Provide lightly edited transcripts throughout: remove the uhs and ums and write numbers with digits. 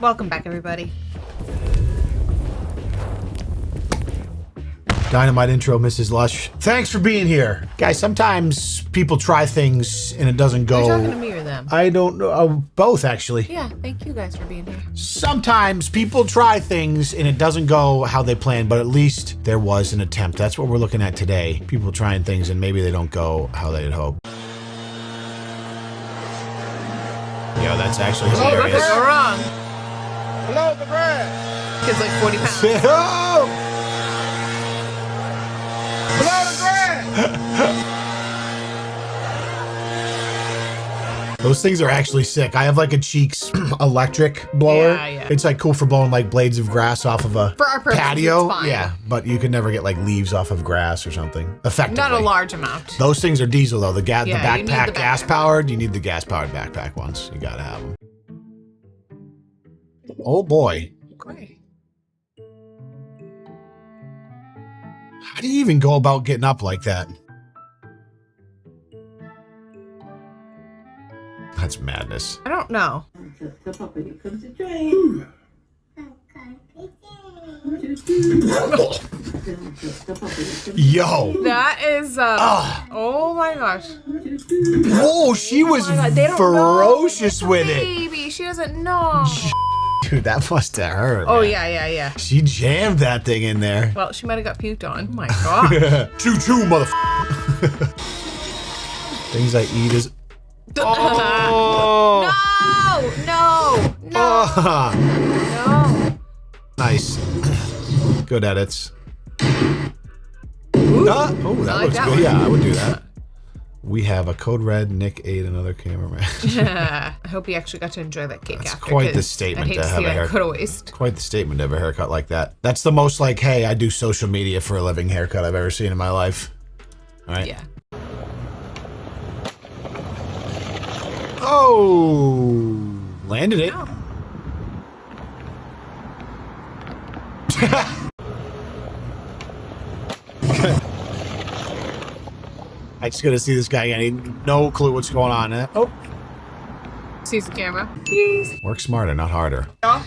Welcome back, everybody. Dynamite intro, Mrs. Lush. Thanks for being here. Guys, sometimes people try things and it doesn't go... Are you talking to me or them? I don't know. Both, actually. Yeah, thank you guys for being here. Sometimes people try things and it doesn't go how they planned, but at least there was an attempt. That's what we're looking at today. People trying things and maybe they don't go how they'd hope. Yo, that's actually hilarious. What could go wrong? Hello, the bread. Kid's like 40 pounds. Oh! Hello, the bread. Those things are actually sick. I have like a Cheeks electric blower. Yeah. It's like cool for blowing like blades of grass off of a For our purposes, patio. it's fine. Yeah, but you could never get like leaves off of grass or something. Effectively. Not a large amount. Those things are diesel though. The Yeah, you need backpack the gas backpack. powered. You need the gas powered backpack ones. You gotta have them. Oh boy. Great. How do you even go about getting up like that? That's madness. I don't know. Yo. That is, oh my gosh. Whoa, she was Oh my God, they don't ferocious know. with it. Baby, she doesn't know. Dude, that must have hurt. Oh, man. yeah. She jammed that thing in there. Well, she might have got puked on. Oh my god. Choo-choo, motherfucker. Things I eat is... Oh! No! Oh. No! Nice. Good edits. Oh, that like looks that good. one. Yeah, I would do that. We have a code red. Nick ate another cameraman. I hope you actually got to enjoy that cake That's after. quite the 'cause statement I hate to to have see a that haircut. go to waste. Quite the statement to have a haircut like that. That's the most like, hey, I do social media for a living haircut I've ever seen in my life. All right. Yeah. Oh, landed it. Oh. I just gotta see this guy again. He no clue what's going on. Oh, Sees the camera. Please. work smarter, not harder. 5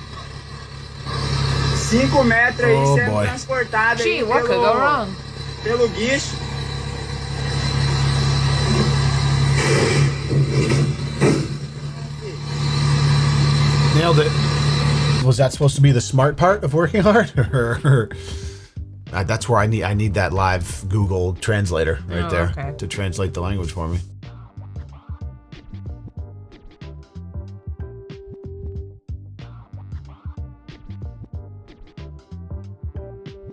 metros aí Oh, sendo boy. transportado Gee, aí what could go wrong? pelo guicho. Nailed it. Was that supposed to be the smart part of working hard? That's where I need that live Google translator right Oh, there okay. to translate the language for me.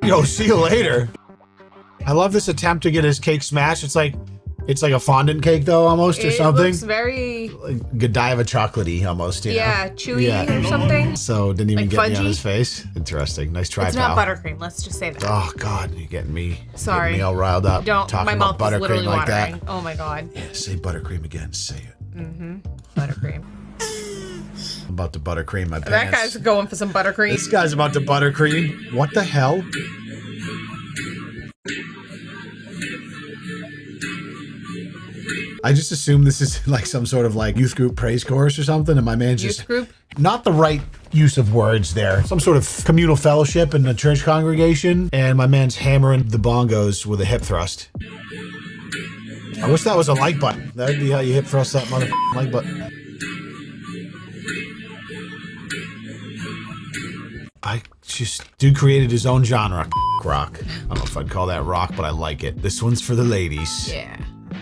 Yo, see you later. I love this attempt to get his cake smashed. It's like a fondant cake though, almost, or It something. looks very, Like Godiva chocolatey almost, you know? chewy or something. So didn't even Like get me on fudgy? his face. Interesting. Nice try, It's pal. not buttercream, let's just say that. Oh God, you're getting me. Sorry. Getting me all riled up. Don't, talking my about mouth is literally buttercream like watering. that. Oh my god. Yeah, say buttercream again. Say it. Buttercream. I'm about to buttercream my pants. That guy's going for some buttercream. This guy's about to buttercream. What the hell? I just assume this is like some sort of like youth group praise chorus or something, and my man's Youth just group? not the right use of words there. Some sort of communal fellowship in a church congregation, and my man's hammering the bongos with a hip thrust. I wish that was a like button. That would be how you hip thrust that motherfucking like button. Dude created his own genre, rock. I don't know if I'd call that rock, but I like it. This one's for the ladies. Yeah.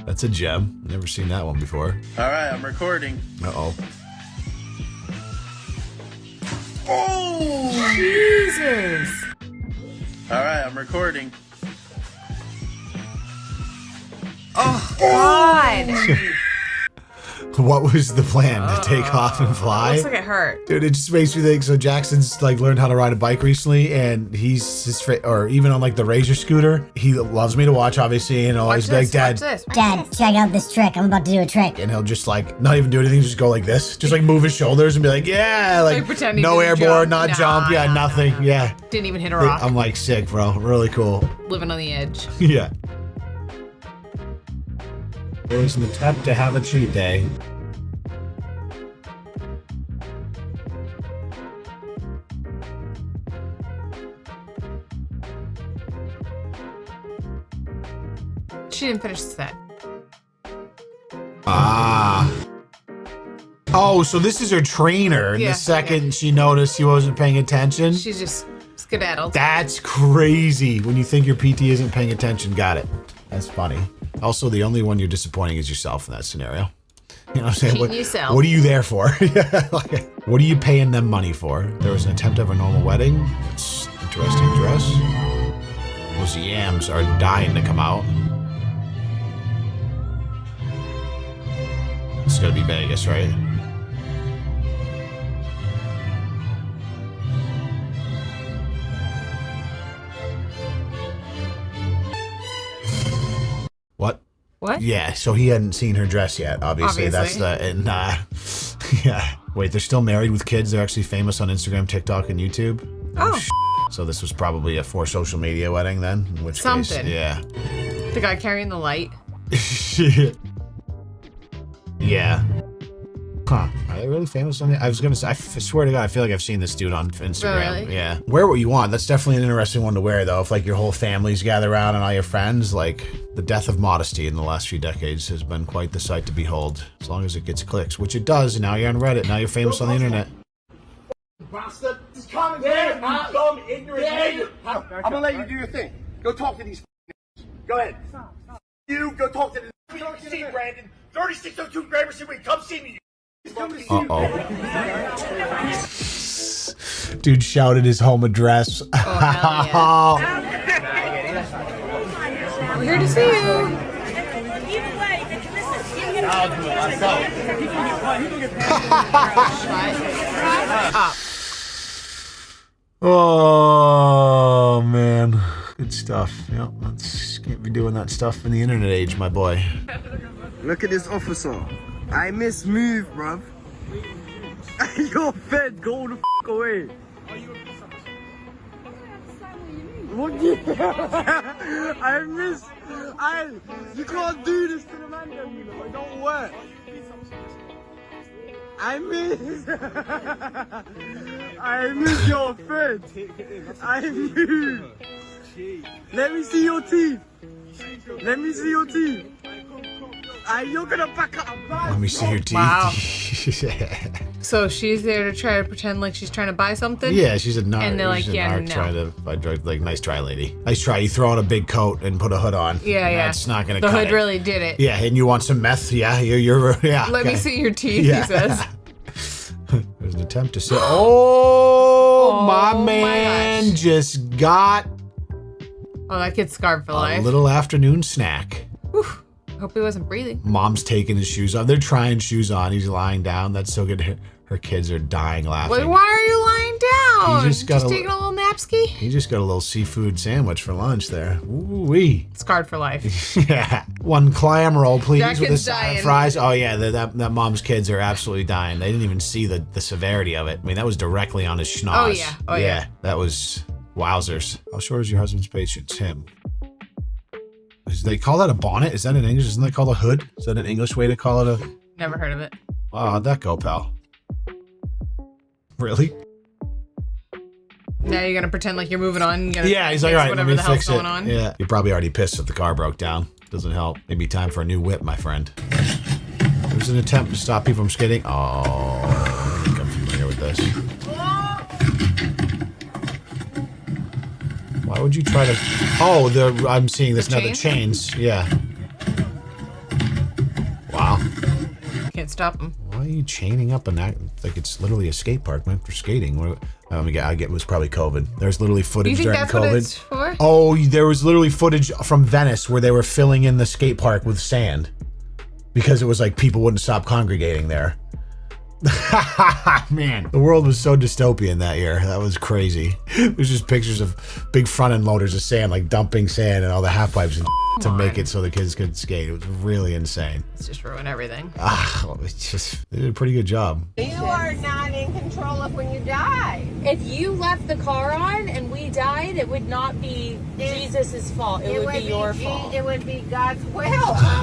That's a gem. Never seen that one before. All right, I'm recording. Uh-oh. Oh! Jesus. All right, I'm recording. Oh, God. What was the plan? To take off and fly? Looks like it hurt. Dude, it just makes me think. So Jackson's like learned how to ride a bike recently, and he's or even on like the Razor scooter. He loves me to watch, obviously, and always be like, Watch Dad, this. Dad, check out this trick. I'm about to do a trick. and he'll just like not even do anything, just go like this, just like move his shoulders and be like, yeah, like pretend he no didn't airborne, jump. not jump, yeah, No, nothing, no. yeah. Didn't even hit a rock. I'm like sick, bro. Really cool. Living on the edge. Yeah. It was an attempt to have a cheat day. She didn't finish the set. Ah. Oh, so this is her trainer. And Yeah, the second she noticed he wasn't paying attention. She's just skedaddled. That's crazy. When you think your PT isn't paying attention, got it. That's funny. Also, the only one you're disappointing is yourself in that scenario. You know what I'm saying? Cheating yourself. What are you there for? What are you paying them money for? There was an attempt of a normal wedding. That's an interesting dress. Those yams are dying to come out. It's gonna be Vegas, right? What? What? Yeah, so he hadn't seen her dress yet, obviously. That's the, and, yeah. Wait, they're still married with kids. They're actually famous on Instagram, TikTok, and YouTube. Oh. So this was probably a for social media wedding then? In which Something. case, yeah. The guy carrying the light. Yeah. Huh. Are they really famous on it? I was gonna say, I swear to God, I feel like I've seen this dude on Instagram. Really? Yeah. Wear what you want. That's definitely an interesting one to wear, though. If like your whole family's gather around and all your friends, like the death of modesty in the last few decades has been quite the sight to behold. As long as it gets clicks, which it does. And now you're on Reddit. Now you're famous on the internet. Bastard. Just come and get it, you dumb, ignorant nigger. I'm gonna let you do your thing. Go talk to these Go ahead. You go talk to the see Brandon. 3602 Gramercy Week. Come see me. Uh-oh. Dude shouted his home address. Oh, hell yeah. We're here to see you. Oh, man. Good stuff. Yep, let's can't be doing that stuff in the internet age, my boy. Look at this officer. I miss move, bruv. You're fed, go the f away. What you I miss. You can't do this to the man, you know. It don't work. I miss your fed. I miss. Let me see your teeth. Let me see your teeth. You're gonna back up. Let me see your teeth. Wow. So she's there to try to pretend like she's trying to buy something? Yeah, she's a narc. And they're like, she's a yeah, narc no. trying to buy drugs. Like, nice try, lady. Nice try. You throw on a big coat and put a hood on. Yeah, yeah. That's not gonna The cut hood it. really did it. Yeah, and you want some meth? Yeah, you're yeah. Let me okay. see your teeth, Yeah. he says. There's an attempt to say, oh, my my man gosh. just got Oh, that kid's scarred for a life. little afternoon snack. Whew. Hope he wasn't breathing. Mom's taking his shoes off. They're trying shoes on. He's lying down. That's so good. Her kids are dying laughing. Wait, why are you lying down? He just got a- taking a little napski? He just got a little seafood sandwich for lunch there. Ooh-wee. Scarred for life. Yeah. One clam roll, please, That with a kid's side of dying. fries. Oh, yeah, that mom's kids are absolutely dying. They didn't even see the severity of it. I mean, that was directly on his schnoz. Oh, yeah. Oh, yeah. That was wowzers. How short is your husband's patience? Him. They call that a bonnet? Is that in English? Isn't that called a hood? Is that an English way to call it a... Never heard of it. Oh, how'd that go, pal? Really? Now you're gonna pretend like you're moving on. You're gonna Yeah, he's like, fix all right, let whatever me the hell's fix it. going on. Yeah, you're probably already pissed that the car broke down. Doesn't help. Maybe time for a new whip, my friend. There's an attempt to stop people from skating. Oh, I think I'm familiar with this. Why would you try to... Oh, I'm seeing this now. The chains. Yeah. Wow. Can't stop him. Why are you chaining up and act like it's literally a skate park meant for skating? I get it was probably COVID. There's literally Do footage you think during that's COVID. what it's for? Oh, there was literally footage from Venice where they were filling in the skate park with sand because it was like people wouldn't stop congregating there. Man, the world was so dystopian that year. That was crazy. It was just pictures of big front end loaders of sand, like dumping sand and all the half pipes and to make it so the kids could skate. It was really insane. It's just ruin everything. It's just, they did a pretty good job. You are not in control of when you die. If you left the car on and we died, it would not be Jesus' fault. It would be your fault. It would be God's will.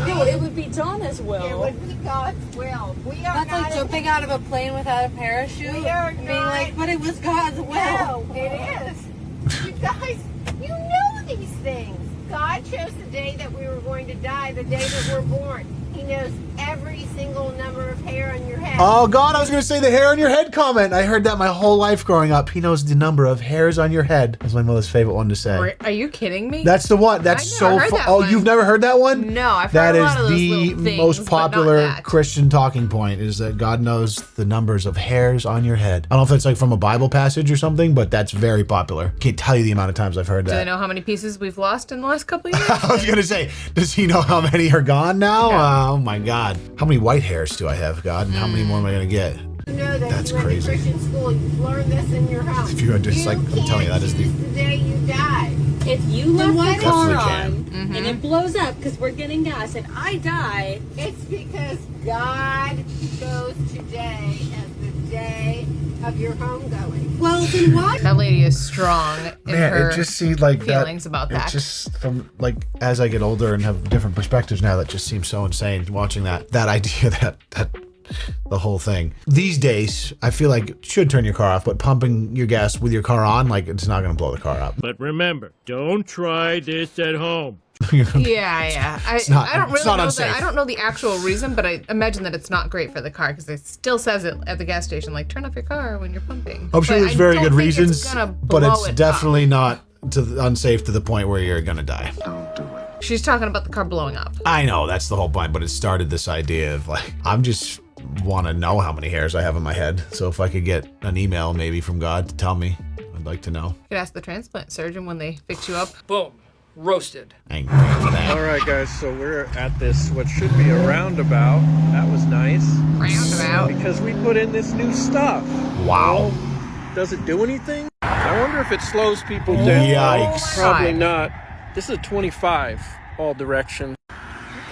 No, it would be Donna's will. It would be God's will. We are That's not like jumping out of a plane without a parachute We are and being not- like, but it was God's will. No, it is. You guys, you know these things. God chose the day that we were going to die, the day that we're born. He knows every single number of hair on your head. Oh God, I was gonna say the hair on your head comment. I heard that my whole life growing up. He knows the number of hairs on your head. That's my mother's favorite one to say. Are you kidding me? That's the one. That's so fun. Oh, one. you've never heard that one? No, I've that heard a lot of those is little the things, most but not popular that. Christian talking point is that God knows the numbers of hairs on your head. I don't know if that's like from a Bible passage or something, but that's very popular. Can't tell you the amount of times I've heard Do that. they know how many pieces we've lost in the last couple of years? I was gonna say, does he know how many are gone now? Yeah. Oh my God. How many white hairs do I have, God? And how many more am I gonna get? You know that That's you went crazy. to Christian school. You've learned this in your house. If you had just, like, I'm telling you, that is the- choose the day you die. If you left the car Definitely on and it blows up because we're getting gas and I die, It's because God chose today as the day of your homegoing. well then why? That lady is strong in Man, her it just seems like feelings about that. It just from like as I get older and have different perspectives now, that just seems so insane watching that idea that the whole thing. These days, I feel like it should turn your car off, but pumping your gas with your car on, like it's not gonna blow the car up. But remember, don't try this at home. Yeah. not- I don't it's really not know unsafe. I don't know the actual reason, but I imagine that it's not great for the car because it still says it at the gas station, like turn off your car when you're pumping. I'm sure But there's I very don't good think reasons, it's gonna but blow it's it definitely up. not unsafe to the point where you're gonna die. She's talking about the car blowing up. I know that's the whole point, but it started this idea of like I'm just want to know how many hairs I have in my head. So if I could get an email maybe from God to tell me, I'd like to know. You could ask the transplant surgeon when they fix you up. Boom. Roasted. Angry for that. All right, guys, so we're at this, what should be a roundabout. That was nice. Roundabout. Because we put in this new stuff. Wow. Well, does it do anything? I wonder if it slows people down. Yikes. Probably not. This is a 25, all direction.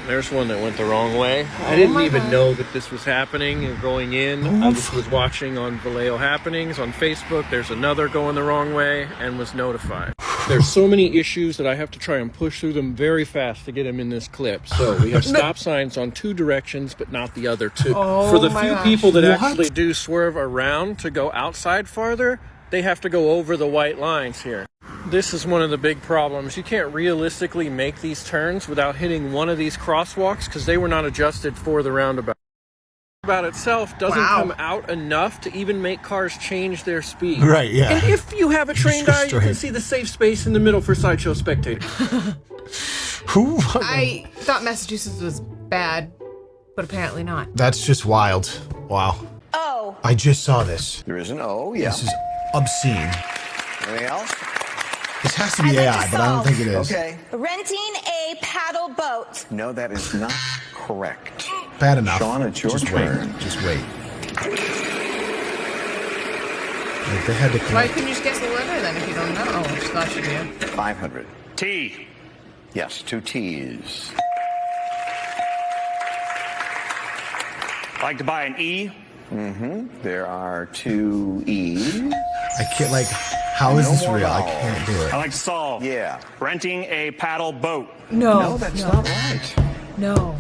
There's one that went the wrong way. I didn't even know that this was happening and going in. I just was watching on Vallejo Happenings on Facebook. There's another going the wrong way and was notified. There's so many issues that I have to try and push through them very fast to get them in this clip. So we have stop signs on two directions, but not the other two. For the few people that actually do swerve around to go outside farther, they have to go over the white lines here. This is one of the big problems. You can't realistically make these turns without hitting one of these crosswalks because they were not adjusted for the roundabout. The roundabout itself doesn't come out enough to even make cars change their speed. Right, yeah. And if you have a trained eye, you can straight. see the safe space in the middle for sideshow spectators. Who? I thought Massachusetts was bad, but apparently not. That's just wild. Wow. Oh. I just saw this. There is an O, yeah. This is obscene. Anything else? This has to be AI, but I don't think it is. Okay. Renting a paddle boat. No, that is not correct. Bad enough. Sean, it's your just turn. wait. Just wait. Like they had to Why couldn't you just guess the letter then if you don't know? I just thought you knew. 500. T. Yes, 2 T's. Like to buy an E. There are 2 E's. I can't like. How is No this more real? I vowels. can't do it. I like to solve. Yeah. Renting a paddle boat. No, that's not right. No.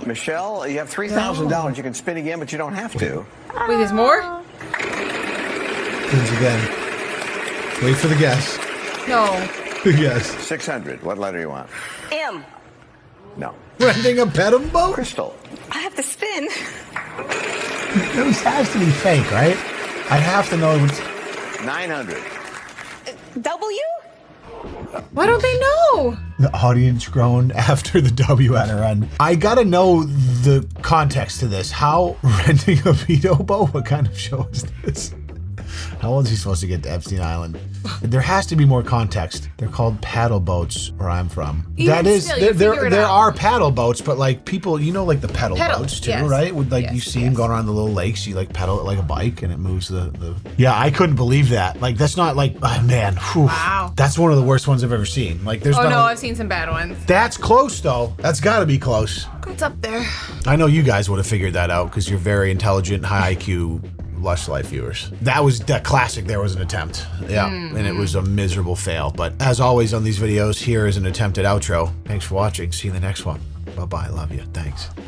Michelle, you have $3,000 you can spin again, but you don't have to. Wait, there's more? Please again. Wait for the guess. No. Yes. 600. What letter do you want? M. No. Renting a pedal boat? Crystal. I have to spin. This has to be fake, right? I have to know what's. 900. W? Why don't they know? The audience groaned after the W at her end. I gotta know the context to this. How renting a Vito boat? What kind of show is this? How old is he supposed to get to Epstein Island? There has to be more context. They're called paddle boats where I'm from. Even That is, still, you figure it there out. are paddle boats, but like people, you know, like the pedal boats too, yes. right? With like Yes, you see them going around the little lakes, you like pedal it like a bike and it moves the. Yeah, I couldn't believe that. Like that's not like, oh, man. Whew. Wow. That's one of the worst ones I've ever seen. Like there's Oh been no, a- I've seen some bad ones. That's close though. That's got to be close. It's up there. I know you guys would have figured that out because you're very intelligent, high IQ Lush Life viewers. That was that classic. There was an attempt. Yeah, and it was a miserable fail. But as always on these videos, here is an attempted outro. Thanks for watching. See you in the next one. Bye-bye. Love you. Thanks.